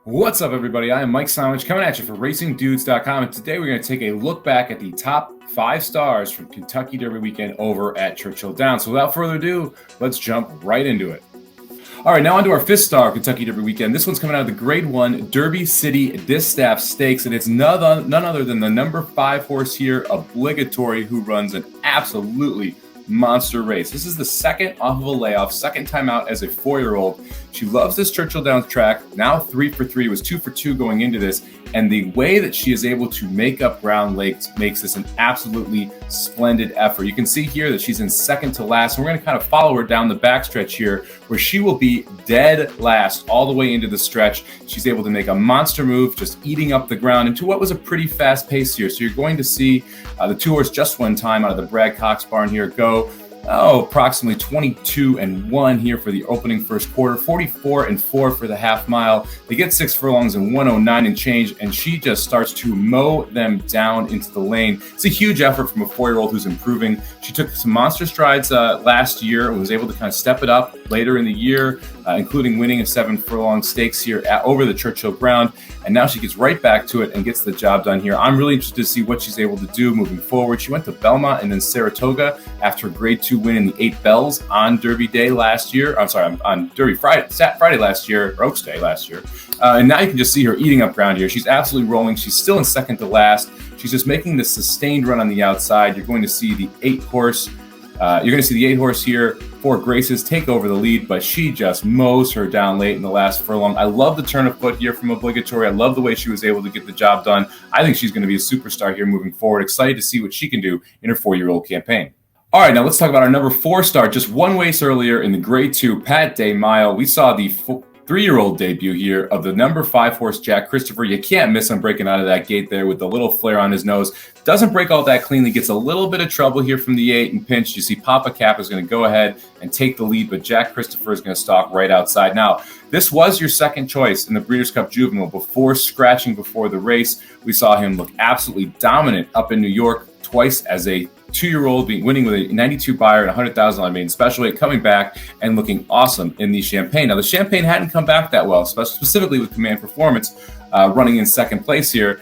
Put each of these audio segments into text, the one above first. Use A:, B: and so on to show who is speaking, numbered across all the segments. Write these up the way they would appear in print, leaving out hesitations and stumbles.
A: What's up, everybody? I am Mike Somich coming at you for RacingDudes.com, and today we're going to take a look back at the top 5 stars from Kentucky Derby weekend over at Churchill Downs. So without further ado, let's jump right into it. All right, now on to our 5th star Kentucky Derby weekend. This one's coming out of the Grade 1 Derby City Distaff Stakes, and it's none other than the number 5 horse here, Obligatory, who runs an absolutely monster race. This is the second off of a layoff, second time out as a 4-year-old. She loves this Churchill Downs track. Now 3 for 3, was 2 for 2 going into this. And the way that she is able to make up ground makes this an absolutely splendid effort. You can see here that she's in second to last. And we're going to kind of follow her down the backstretch here, where she will be dead last all the way into the stretch. She's able to make a monster move, just eating up the ground into what was a pretty fast pace here. So you're going to see the 2-horse Just One Time out of the Brad Cox barn here go approximately 22-1 here for the opening first quarter, 44-4 for the half mile. They get 6 furlongs and 109 and change, and she just starts to mow them down into the lane. It's a huge effort from a 4-year-old who's improving. She took some monster strides last year and was able to kind of step it up later in the year, including winning a 7 furlong stakes here over the Churchill ground. And now she gets right back to it and gets the job done here. I'm really interested to see what she's able to do moving forward. She went to Belmont and then Saratoga after a Grade 2 win in the 8 Bells on Derby Day last year. On Derby Friday last year, or Oaks Day last year. And now you can just see her eating up ground here. She's absolutely rolling. She's still in second to last. She's just making this sustained run on the outside. You're going to see the 8-horse. Here. 4 Graces take over the lead, but she just mows her down late in the last furlong. I love the turn of foot here from Obligatory. I love the way she was able to get the job done. I think she's going to be a superstar here moving forward. Excited to see what she can do in her 4-year-old campaign. All right, now let's talk about our number 4 star. Just one race earlier in the Grade 2 Pat Day Mile, we saw the 3-year-old debut here of the number 5 horse Jack Christopher. You can't miss him breaking out of that gate there with the little flare on his nose. Doesn't break all that cleanly, gets a little bit of trouble here from the 8 and pinched. You see Papa Cap is going to go ahead and take the lead, but Jack Christopher is going to stalk right outside. Now, this was your second choice in the Breeders' Cup Juvenile before scratching before the race. We saw him look absolutely dominant up in New York twice as a 2-year-old, winning with a 92 buyer and $100,000 maiden special weight, coming back and looking awesome in the Champagne. Now, the Champagne hadn't come back that well, specifically with Command Performance running in second place here.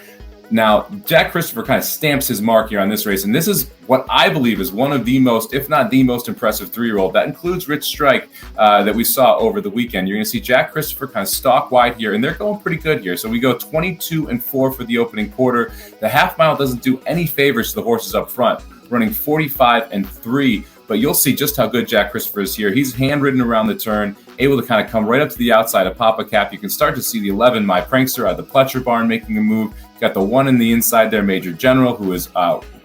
A: Now, Jack Christopher kind of stamps his mark here on this race, and this is what I believe is one of the most, if not the most impressive 3-year-old. That includes Rich Strike that we saw over the weekend. You're going to see Jack Christopher kind of stalk wide here, and they're going pretty good here. So we go 22-4 for the opening quarter. The half mile doesn't do any favors to the horses up front, running 45-3. But you'll see just how good Jack Christopher is here. He's handridden around the turn, able to kind of come right up to the outside of Papa Cap. You can start to see the 11, My Prankster, out of the Pletcher barn, making a move. Got the 1 in the inside there, Major General, who is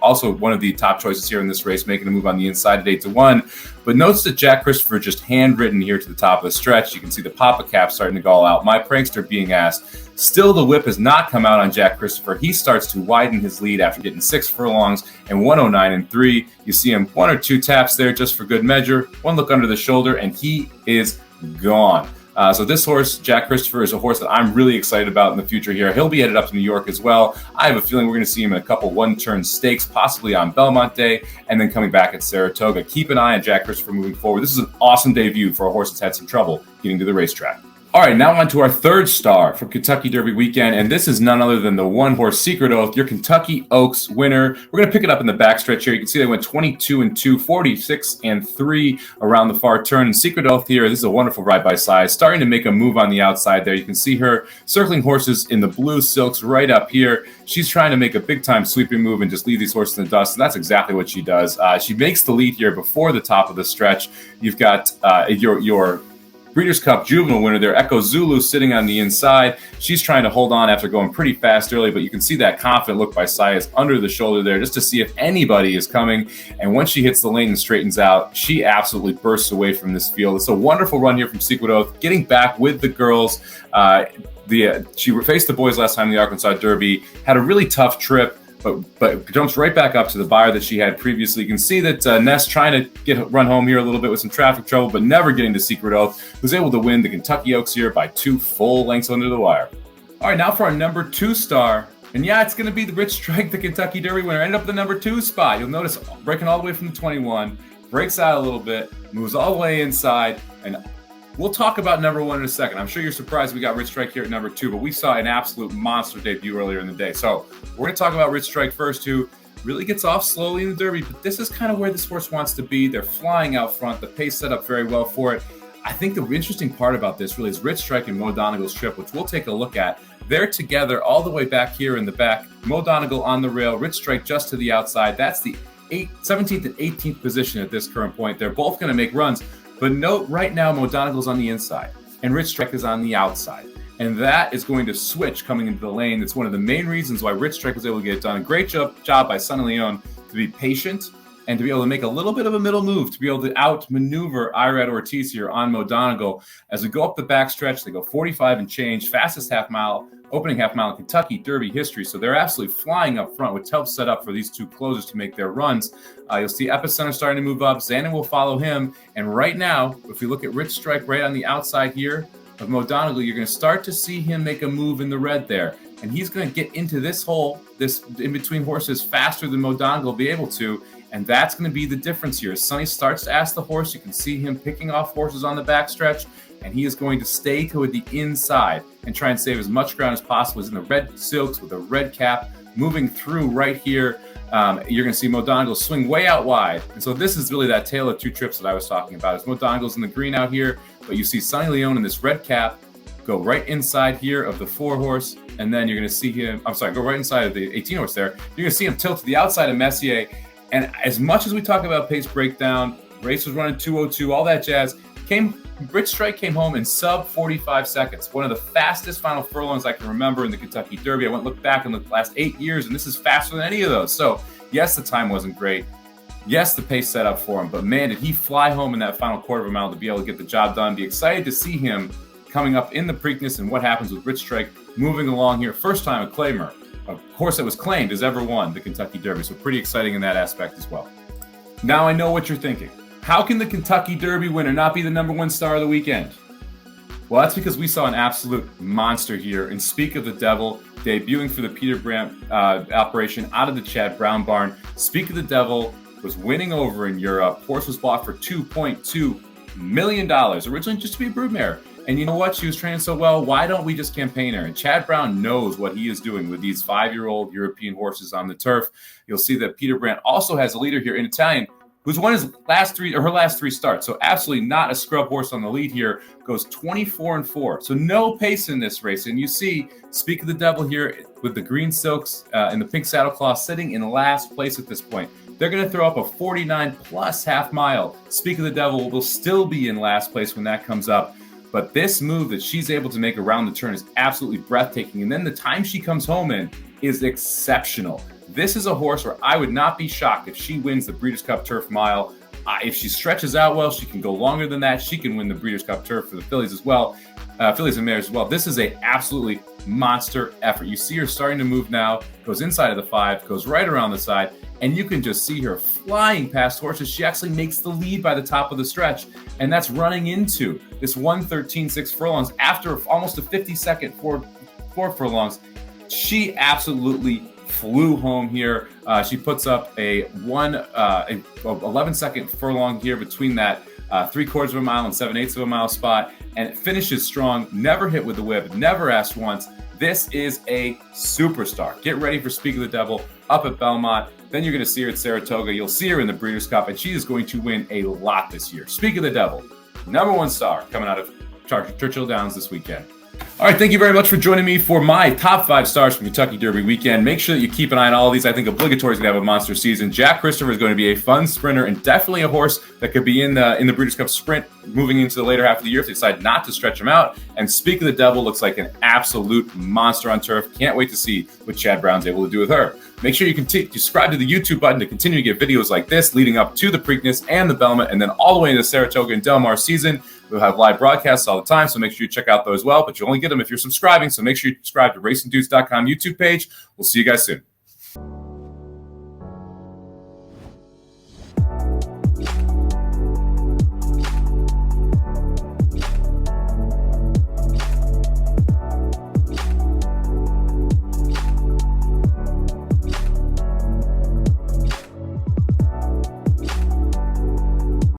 A: also one of the top choices here in this race, making a move on the inside at 8-1. But notice that Jack Christopher just handridden here to the top of the stretch. You can see the Papa Cap starting to go out. My Prankster being asked. Still, the whip has not come out on Jack Christopher. He starts to widen his lead after getting 6 furlongs and 109-3. You see him 1 or 2 taps there just for good measure. 1 look under the shoulder, and he is gone. So this horse, Jack Christopher, is a horse that I'm really excited about in the future here. He'll be headed up to New York as well. I have a feeling we're going to see him in a couple one-turn stakes, possibly on Belmont Day, and then coming back at Saratoga. Keep an eye on Jack Christopher moving forward. This is an awesome debut for a horse that's had some trouble getting to the racetrack. All right, now on to our 3rd star from Kentucky Derby weekend, and this is none other than the 1-horse Secret Oath, your Kentucky Oaks winner. We're going to pick it up in the backstretch here. You can see they went 22-2, 46-3 around the far turn. And Secret Oath here, this is a wonderful ride by size, starting to make a move on the outside there. You can see her circling horses in the blue silks right up here. She's trying to make a big-time sweeping move and just leave these horses in the dust, and that's exactly what she does. She makes the lead here before the top of the stretch. You've got your Breeders' Cup Juvenile winner there, Echo Zulu, sitting on the inside. She's trying to hold on after going pretty fast early, but you can see that confident look by Sias under the shoulder there just to see if anybody is coming. And once she hits the lane and straightens out, she absolutely bursts away from this field. It's a wonderful run here from Secret Oath, getting back with the girls. She faced the boys last time in the Arkansas Derby, had a really tough trip, but jumps right back up to the buyer that she had previously. You can see that Ness trying to run home here a little bit with some traffic trouble, but never getting to Secret Oath, was able to win the Kentucky Oaks here by 2 full lengths under the wire. All right, now for our number 2 star. And yeah, it's going to be the Rich Strike, the Kentucky Derby winner. Ended up in the number 2 spot. You'll notice breaking all the way from the 21, breaks out a little bit, moves all the way inside, and We'll talk about number 1 in a second. I'm sure you're surprised we got Rich Strike here at number 2, but we saw an absolute monster debut earlier in the day. So we're going to talk about Rich Strike first, who really gets off slowly in the Derby, but this is kind of where this horse wants to be. They're flying out front. The pace set up very well for it. I think the interesting part about this really is Rich Strike and Mo Donegal's trip, which we'll take a look at. They're together all the way back here in the back. Mo Donegal on the rail, Rich Strike just to the outside. That's the 17th and 18th position at this current point. They're both going to make runs. But note right now, Mo Donegal's on the inside and Rich Strike is on the outside. And that is going to switch coming into the lane. It's one of the main reasons why Rich Strike was able to get it done. A great job by Sonny Leon to be patient and to be able to make a little bit of a middle move, to be able to outmaneuver Irad Ortiz here on Mo Donegal. As we go up the backstretch, they go 45 and change, fastest half mile, opening half mile in Kentucky Derby history. So they're absolutely flying up front, which helps set up for these two closers to make their runs. You'll see Epicenter starting to move up. Xanon will follow him. And right now, if we look at Rich Strike right on the outside here of Mo Donegal, you're going to start to see him make a move in the red there. And he's going to get into this hole, this in between horses, faster than Mo Donegal will be able to. And that's going to be the difference here. As Sonny starts to ask the horse, you can see him picking off horses on the backstretch, and he is going to stay toward the inside and try and save as much ground as possible. He's in the red silks with a red cap, moving through right here. You're going to see Mo Donegal swing way out wide. And so this is really that tale of two trips that I was talking about. As Mo Donegal's in the green out here, but you see Sonny Leon in this red cap go right inside here of the 4-horse, and then you're going to see him, go right inside of the 18-horse there. You're going to see him tilt to the outside of Messier. And as much as we talk about pace breakdown, race was running 2:02, all that jazz, Rich Strike came home in sub 45 seconds. One of the fastest final furlongs I can remember in the Kentucky Derby. I went and looked back in the last 8 years, and this is faster than any of those. So, yes, the time wasn't great. Yes, the pace set up for him. But, man, did he fly home in that final quarter of a mile to be able to get the job done. Be excited to see him coming up in the Preakness and what happens with Rich Strike moving along here. First time a claimer. A horse that was claimed has ever won the Kentucky Derby. So pretty exciting in that aspect as well. Now I know what you're thinking. How can the Kentucky Derby winner not be the number 1 star of the weekend? Well, that's because we saw an absolute monster here in Speak of the Devil, debuting for the Peter Brandt operation out of the Chad Brown barn. Speak of the Devil was winning over in Europe. Horse was bought for $2.2 million, originally just to be a broodmare. And you know what? She was training so well. Why don't we just campaign her? And Chad Brown knows what he is doing with these 5-year-old European horses on the turf. You'll see that Peter Brandt also has a leader here in Italian who's won her last 3 starts. So absolutely not a scrub horse on the lead here. Goes 24-4. So no pace in this race. And you see Speak of the Devil here with the green silks and the pink saddle cloth sitting in last place at this point. They're going to throw up a 49+ half mile. Speak of the Devil will still be in last place when that comes up. But this move that she's able to make around the turn is absolutely breathtaking. And then the time she comes home in is exceptional. This is a horse where I would not be shocked if she wins the Breeders' Cup Turf Mile. If she stretches out well, she can go longer than that. She can win the Breeders' Cup Turf for the fillies as well, fillies and mares as well. This is a absolutely monster effort. You see her starting to move now, goes inside of the 5, goes right around the side, and you can just see her flying past horses. She actually makes the lead by the top of the stretch, and that's running into this 1:13.6 furlongs after almost a 50-second four furlongs. She absolutely flew home here. She puts up a 11-second furlong here between that 3/4 of a mile and 7/8 of a mile spot, and it finishes strong, never hit with the whip, never asked once. This is a superstar. Get ready for Speak of the Devil up at Belmont. Then you're going to see her at Saratoga. You'll see her in the Breeders' Cup, and she is going to win a lot this year. Speak of the Devil, number 1 star coming out of Churchill Downs this weekend. All right, thank you very much for joining me for my top 5 stars from Kentucky Derby weekend. Make sure that you keep an eye on all of these. I think Obligatory is going to have a monster season. Jack Christopher is going to be a fun sprinter and definitely a horse that could be in the Breeders' Cup Sprint moving into the later half of the year if they decide not to stretch him out. And Speak of the Devil looks like an absolute monster on turf. Can't wait to see what Chad Brown's able to do with her. Make sure you subscribe to the YouTube button to continue to get videos like this leading up to the Preakness and the Belmont, and then all the way into the Saratoga and Del Mar season. We'll have live broadcasts all the time, so make sure you check out those as well. But you only get them if you're subscribing, so make sure you subscribe to racingdudes.com YouTube page. We'll see you guys soon.